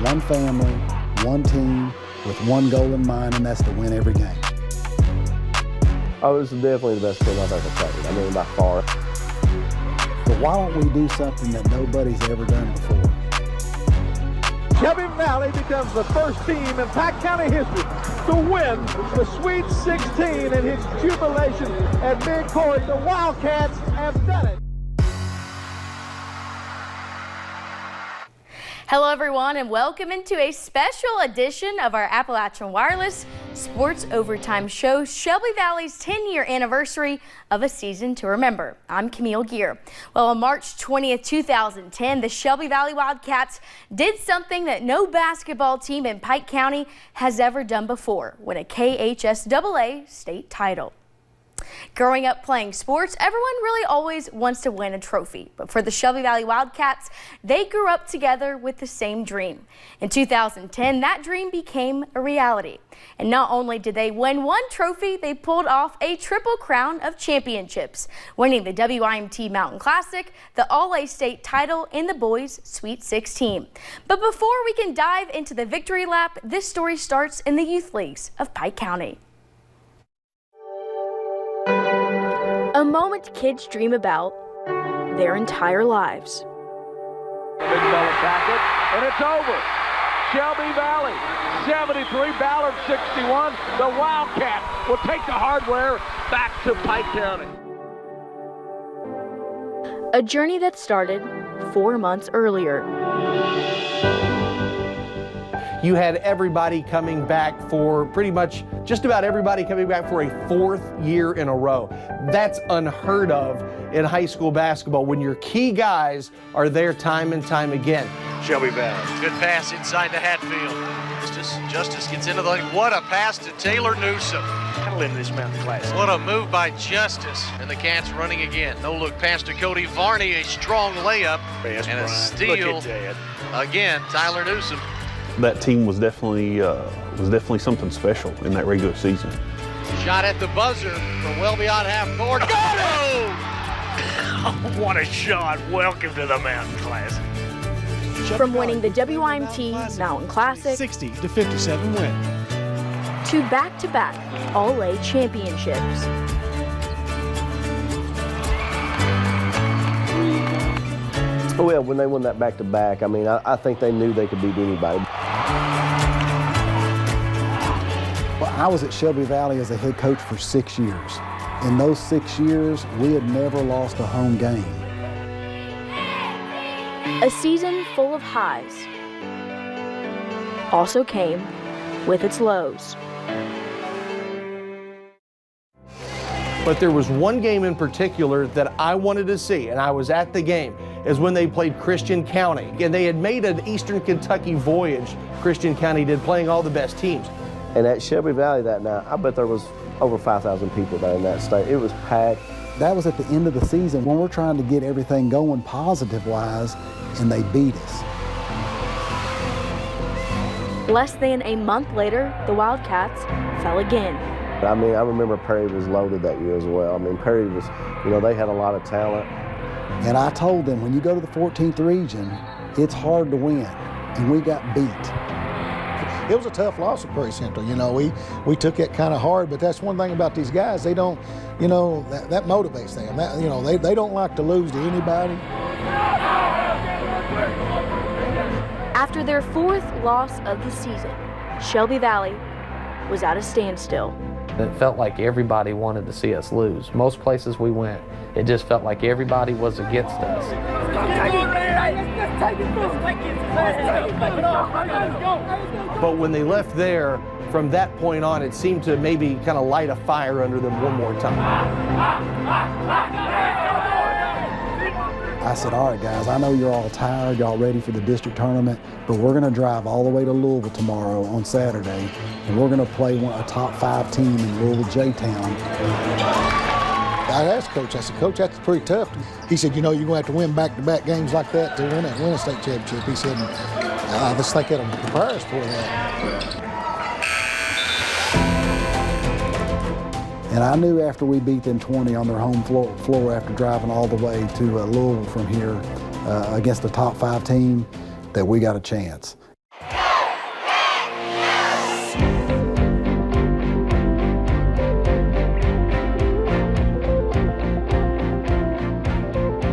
one family, one team, with one goal in mind, and that's to win every game. Oh, this is definitely the best team I've ever played. I mean, by far. But why don't we do something that nobody's ever done before? Shelby Valley becomes the first team in Pike County history to win the Sweet 16, and his jubilation at midcourt. The Wildcats have done it. Hello everyone, and welcome into a special edition of our Appalachian Wireless Sports Overtime Show, Shelby Valley's 10-year anniversary of a season to remember. I'm Camille Gear. Well, on March 20th, 2010, the Shelby Valley Wildcats did something that no basketball team in Pike County has ever done before: win a KHSAA state title. Growing up playing sports, everyone really always wants to win a trophy. But for the Shelby Valley Wildcats, they grew up together with the same dream. In 2010, that dream became a reality. And not only did they win one trophy, they pulled off a triple crown of championships, winning the WIMT Mountain Classic, the All-A State title, and the boys' Sweet 16. But before we can dive into the victory lap, this story starts in the youth leagues of Pike County. A moment kids dream about their entire lives. Big fella packet, and it's over. Shelby Valley, 73, Ballard 61. The Wildcats will take the hardware back to Pike County. A journey that started 4 months earlier. You had everybody coming back for pretty much just about everybody coming back for a 4th year in a row. That's unheard of in high school basketball when your key guys are there time and time again. Shelby Valley. Good pass inside to Hatfield. Justice gets into the lane. What a pass to Taylor Newsom. Kind of in this Mountain Classic. What a move by Justice. And the Cats running again. No look pass to Cody Varney. A strong layup. Fast and a Brian. steal. Look at that. Again, Tyler Newsom. That team was definitely something special in that regular season. Shot at the buzzer from well beyond half court. Got it! Oh, what a shot. Welcome to the Mountain Classic. From winning the WIMT Mountain Classic 60-57 win to back-to-back All-A championships. Oh, yeah, when they won that back-to-back, I mean, I think they knew they could beat anybody. Well, I was at Shelby Valley as a head coach for 6 years. In those 6 years, we had never lost a home game. A season full of highs also came with its lows. But there was one game in particular that I wanted to see, and I was at the game, is when they played Christian County. And they had made an Eastern Kentucky voyage, Christian County did, playing all the best teams. And at Shelby Valley that night, I bet there was over 5,000 people there in that state. It was packed. That was at the end of the season when we're trying to get everything going positive-wise, and they beat us. Less than a month later, the Wildcats fell again. I mean, I remember Perry was loaded that year as well. I mean, Perry was, you know, they had a lot of talent. And I told them, when you go to the 14th region, it's hard to win, and we got beat. It was a tough loss at Prairie Central. You know, we took it kind of hard, but that's one thing about these guys. They don't, you know, that motivates them. That, you know, they don't like to lose to anybody. After their 4th loss of the season, Shelby Valley was at a standstill. It felt like everybody wanted to see us lose. Most places we went, it just felt like everybody was against us. But when they left there, from that point on, it seemed to maybe kind of light a fire under them one more time. I said, all right, guys, I know you're all tired, y'all ready for the district tournament, but we're going to drive all the way to Louisville tomorrow on Saturday, and we're going to play a top 5 team in Louisville, J-Town. I asked Coach, I said, Coach, that's pretty tough. He said, you know, you're going to have to win back-to-back games like that to win a state championship. He said, I just think that'll prepare us for that. And I knew after we beat them 20 on their home floor after driving all the way to Louisville from here against a top 5 team that we got a chance.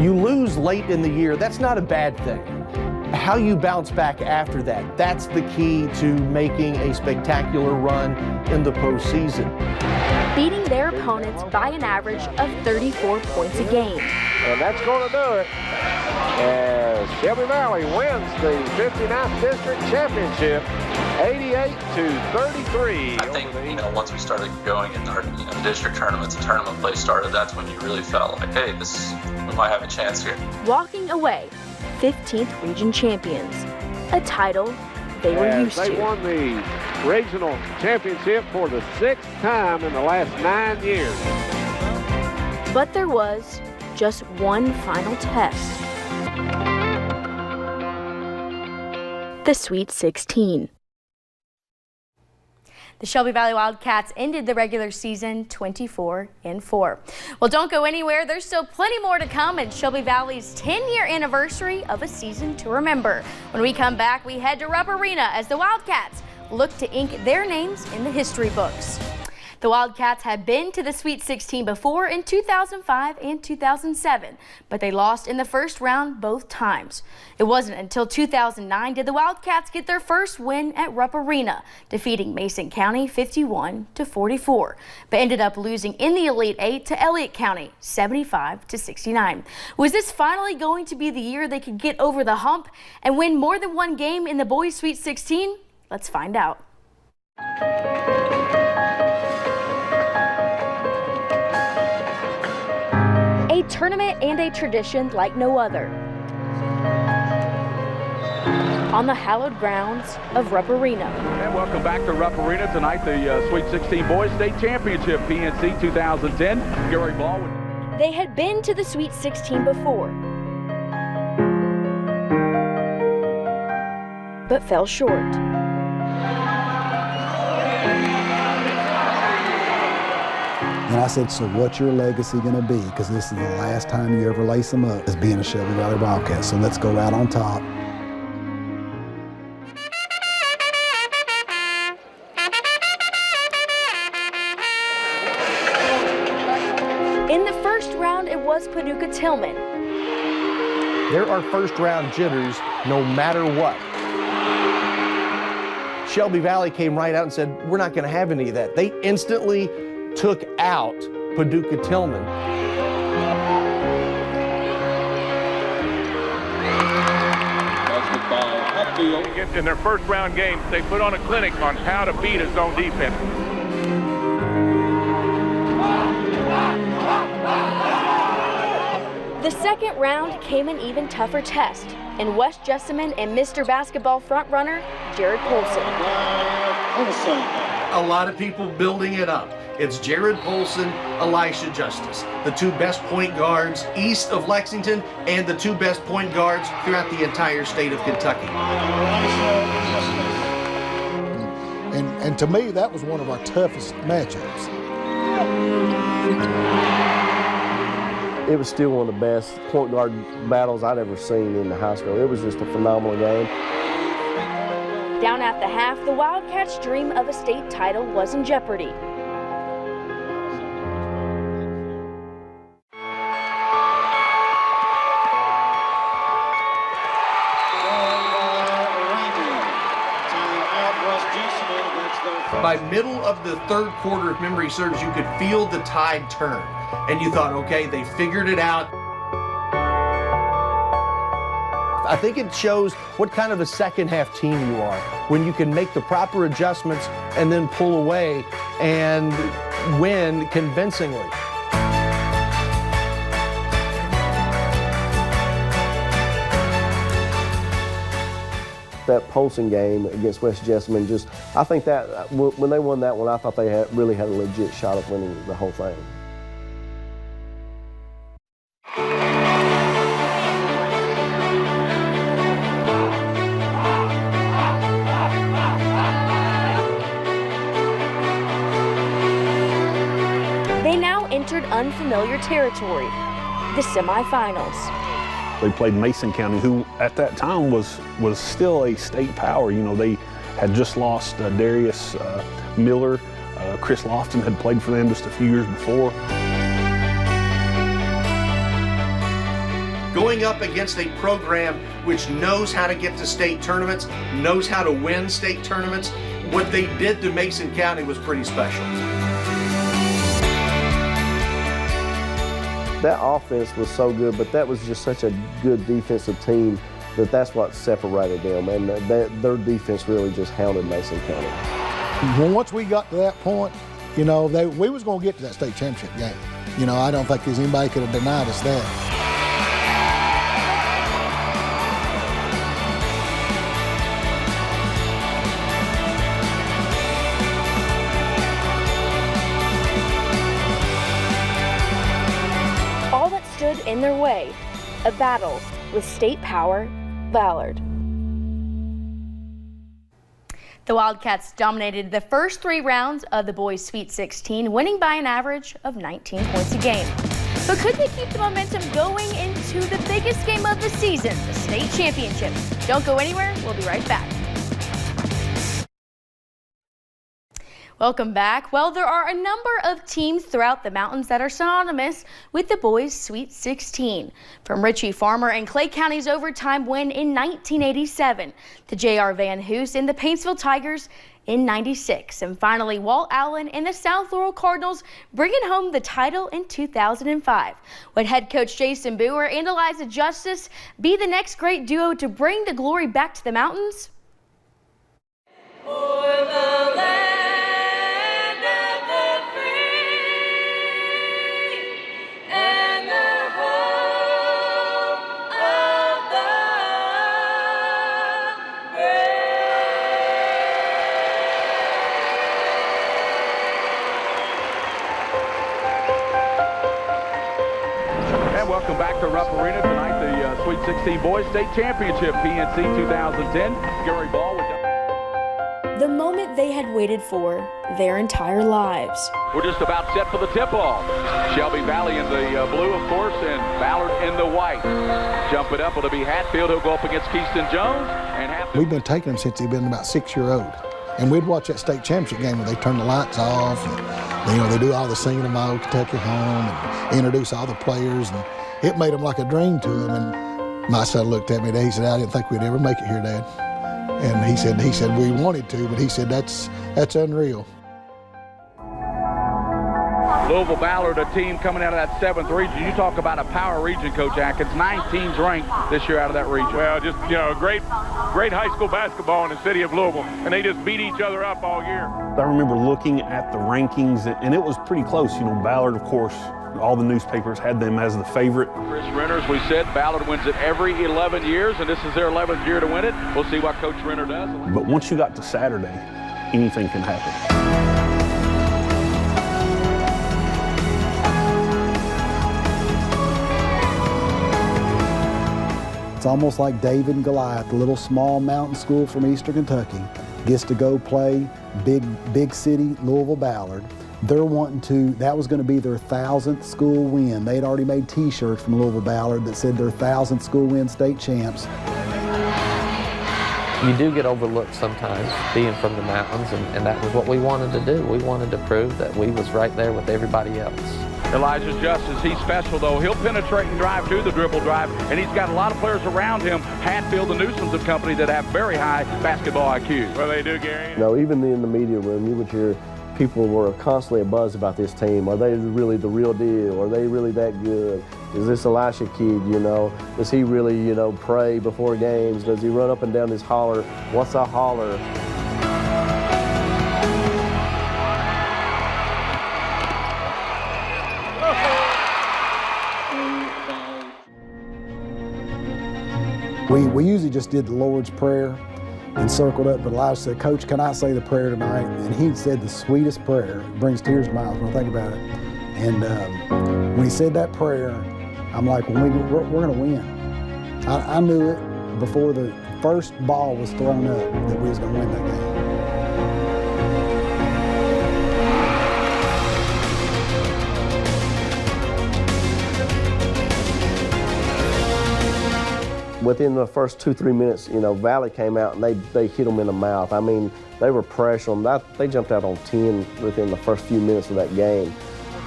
You lose late in the year, that's not a bad thing. How you bounce back after that, that's the key to making a spectacular run in the postseason. Beating their opponents by an average of 34 points a game. And that's going to do it as Shelby Valley wins the 59th District Championship, 88-33. I think, once we started going in our district tournaments and tournament play started, that's when you really felt like, hey, we might have a chance here. Walking away 15th region champions, a title they were used to. They won the regional championship for the 6th time in the last 9 years. But there was just one final test. The Sweet 16. The Shelby Valley Wildcats ended the regular season 24-4. Well, don't go anywhere. There's still plenty more to come in Shelby Valley's 10-year anniversary of a season to remember. When we come back, we head to Rupp Arena as the Wildcats look to ink their names in the history books. The Wildcats had been to the Sweet 16 before in 2005 and 2007, but they lost in the first round both times. It wasn't until 2009 did the Wildcats get their first win at Rupp Arena, defeating Mason County 51-44, but ended up losing in the Elite Eight to Elliott County 75-69. Was this finally going to be the year they could get over the hump and win more than one game in the boys' Sweet 16? Let's find out. A tournament and a tradition like no other. On the hallowed grounds of Rupp Arena. And welcome back to Rupp Arena tonight, the Sweet 16 Boys State Championship, PNC 2010. Gary Baldwin. They had been to the Sweet 16 before, but fell short. And I said, so what's your legacy going to be? Because this is the last time you ever lace them up as being a Shelby Valley Wildcat. So let's go out on top. In the first round, it was Paducah Tillman. There are first round jitters no matter what. Shelby Valley came right out and said, we're not going to have any of that. They instantly took out Paducah Tillman. In their first round game, they put on a clinic on how to beat a zone defense. The second round came an even tougher test in West Jessamine and Mr. Basketball frontrunner Jared Polson. A lot of people building it up. It's Jared Polson, Elisha Justice, the two best point guards east of Lexington and the two best point guards throughout the entire state of Kentucky. And to me, that was one of our toughest matchups. It was still one of the best point guard battles I'd ever seen in the high school. It was just a phenomenal game. Down at the half, the Wildcats' dream of a state title was in jeopardy. By middle of the third quarter, if memory serves, you could feel the tide turn. And you thought, okay, they figured it out. I think it shows what kind of a second half team you are when you can make the proper adjustments and then pull away and win convincingly. That Polson game against West Jessamine, I think that when they won that one, I thought they really had a legit shot of winning the whole thing. They now entered unfamiliar territory, the semifinals. They played Mason County, who at that time was still a state power. You know, they had just lost Darius Miller. Chris Lofton had played for them just a few years before. going up against a program which knows how to get to state tournaments, knows how to win state tournaments. What they did to Mason County was pretty special. That offense was so good, but that was just such a good defensive team that's what separated them, and their defense really just hounded Mason County. Once we got to that point, you know, we was going to get to that state championship game. You know, I don't think there's anybody could have denied us that. In their way, a battle with state power, Ballard. The Wildcats dominated the first 3 rounds of the boys' Sweet 16, winning by an average of 19 points a game. But could they keep the momentum going into the biggest game of the season, the state championship? Don't go anywhere, we'll be right back. Welcome back. Well, there are a number of teams throughout the mountains that are synonymous with the boys' Sweet 16. From Ritchie Farmer and Clay County's overtime win in 1987 to J.R. Van Hoos and the Paintsville Tigers in 96. And finally, Walt Allen and the South Laurel Cardinals bringing home the title in 2005. Would head coach Jason Boer and Eliza Justice be the next great duo to bring the glory back to the mountains? For the land. Welcome back to Rupp Arena tonight, the Sweet 16 Boys State Championship, PNC 2010. Gary Ball with the moment they had waited for their entire lives. We're just about set for the tip-off. Shelby Valley in the blue, of course, and Ballard in the white. Jump it up, it'll be Hatfield who'll go up against Keyston Jones. And Hatfield. We've been taking them since he's been about 6-year-old. And we'd watch that state championship game where they turn the lights off. And, you know, they do all the singing of My Old Kentucky Home and introduce all the players. And it made them like a dream to him. And my son looked at me today. He said, I didn't think we'd ever make it here, Dad. And he said we wanted to, but he said that's unreal. Louisville Ballard, a team coming out of that 7th region. You talk about a power region, Coach Atkins. 9 teams ranked this year out of that region. Well, just, you know, great high school basketball in the city of Louisville, and they just beat each other up all year. I remember looking at the rankings, and it was pretty close. You know, Ballard, of course, all the newspapers had them as the favorite. Chris Renner, as we said, Ballard wins it every 11 years, and this is their 11th year to win it. We'll see what Coach Renner does. But once you got to Saturday, anything can happen. It's almost like David and Goliath, the little small mountain school from Eastern Kentucky, gets to go play big city Louisville Ballard. They're wanting to, that was going to be their 1,000th school win. They'd already made t-shirts from Louisville Ballard that said their 1,000th school win state champs. You do get overlooked sometimes being from the mountains, and that was what we wanted to do. We wanted to prove that we was right there with everybody else. Elijah Justice, he's special though. He'll penetrate and drive to the dribble drive, and he's got a lot of players around him, Hatfield and Newsome's and company, that have very high basketball IQ. Well, they do, Gary. No, even in the media room, you would hear people were constantly abuzz about this team. Are they really the real deal? Are they really that good? Is this Elisha kid, you know? Does he really, you know, pray before games? Does he run up and down this holler? What's a holler? We usually just did the Lord's Prayer and circled up, but Elijah said, Coach, can I say the prayer tonight? And he said the sweetest prayer. It brings tears to my eyes when I think about it. And when he said that prayer, I'm like, well, we're going to win. I knew it before the first ball was thrown up that we was going to win that game. Within the first 2-3 minutes, you know, Valley came out and they hit them in the mouth. I mean, they were pressuring them. They jumped out on 10 within the first few minutes of that game.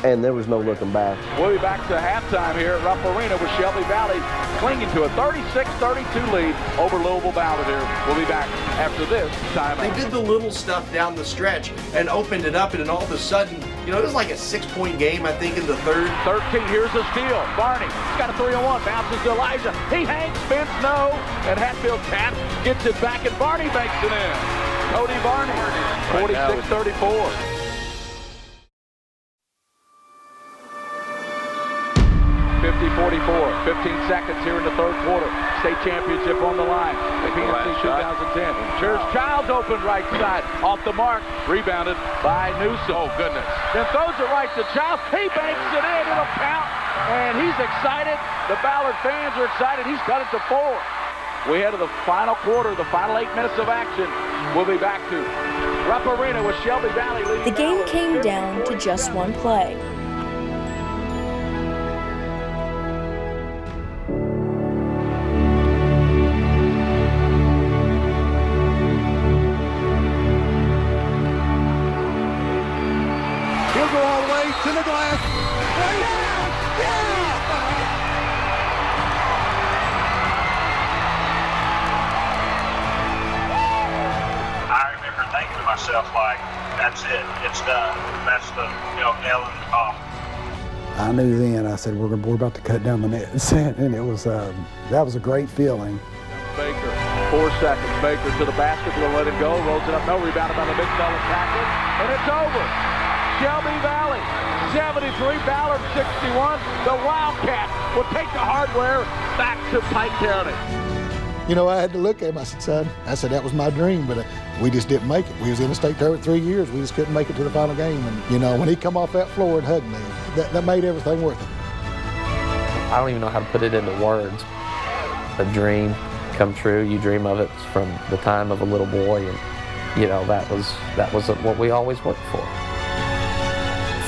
and there was no looking back. We'll be back to halftime here at Rupp Arena with Shelby Valley clinging to a 36-32 lead over Louisville Ballard here. We'll be back after this timeout. They did the little stuff down the stretch and opened it up, and then all of a sudden, you know, it was like a 6-point game, I think, in the third. 13, here's a steal. Barney, he's got a 3-on-1, bounces to Elijah. He hangs, spins, no, and Hatfield taps, gets it back, and Barney banks it in. Cody Barney, 46-34. 50-44, 15 seconds here in the third quarter. State championship on the line. The PNC 2010. Church Childs open right side. Off the mark. Rebounded by Newsom. Oh, goodness. Then throws it right to Childs. He banks it in. It'll count. And he's excited. The Ballard fans are excited. He's cut it to 4. We head to the final quarter, the final 8 minutes of action. We'll be back to Rupp Arena with Shelby Valley leading. The game came down to just one play. He'll go all the way to the glass. I remember thinking to myself, like, that's it, it's done. That's the nail in the coffin. I knew then, I said, we're about to cut down the nets. And it was, that was a great feeling. Baker, 4 seconds. Baker to the basket, will let it go, rolls it up, no, rebounded by the big fella tackler, and it's over. Shelby Valley, 73, Ballard 61. The Wildcats will take the hardware back to Pike County. You know, I had to look at him. I said, son, that was my dream, but we just didn't make it. We was in the state tournament 3 years. We just couldn't make it to the final game. And, you know, when he come off that floor and hugged me, that made everything worth it. I don't even know how to put it into words. A dream come true. You dream of it from the time of a little boy, and, you know, that was what we always worked for.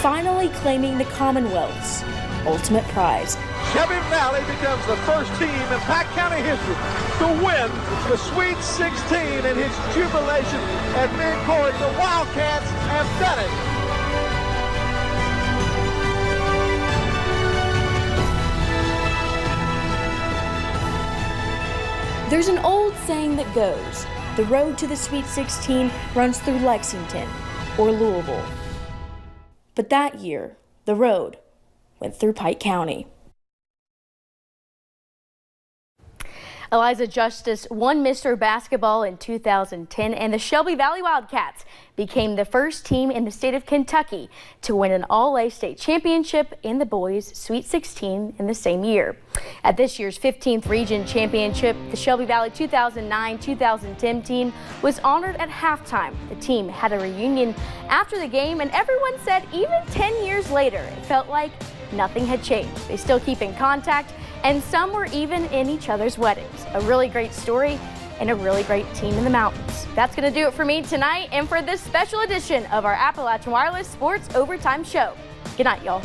Finally claiming the Commonwealth's ultimate prize. Shelby Valley becomes the first team in Pike County history to win the Sweet 16 in his jubilation at mid-court. The Wildcats have done it. There's an old saying that goes, the road to the Sweet 16 runs through Lexington or Louisville. But that year, the road went through Pike County. Eliza Justice won Mr. Basketball in 2010, and the Shelby Valley Wildcats became the first team in the state of Kentucky to win an All-A state championship in the boys' Sweet 16 in the same year. At this year's 15th Region Championship, the Shelby Valley 2009-2010 team was honored at halftime. The team had a reunion after the game, and everyone said even 10 years later, it felt like nothing had changed. They still keep in contact, and some were even in each other's weddings. A really great story and a really great team in the mountains. That's going to do it for me tonight and for this special edition of our Appalachian Wireless Sports Overtime Show. Good night, y'all.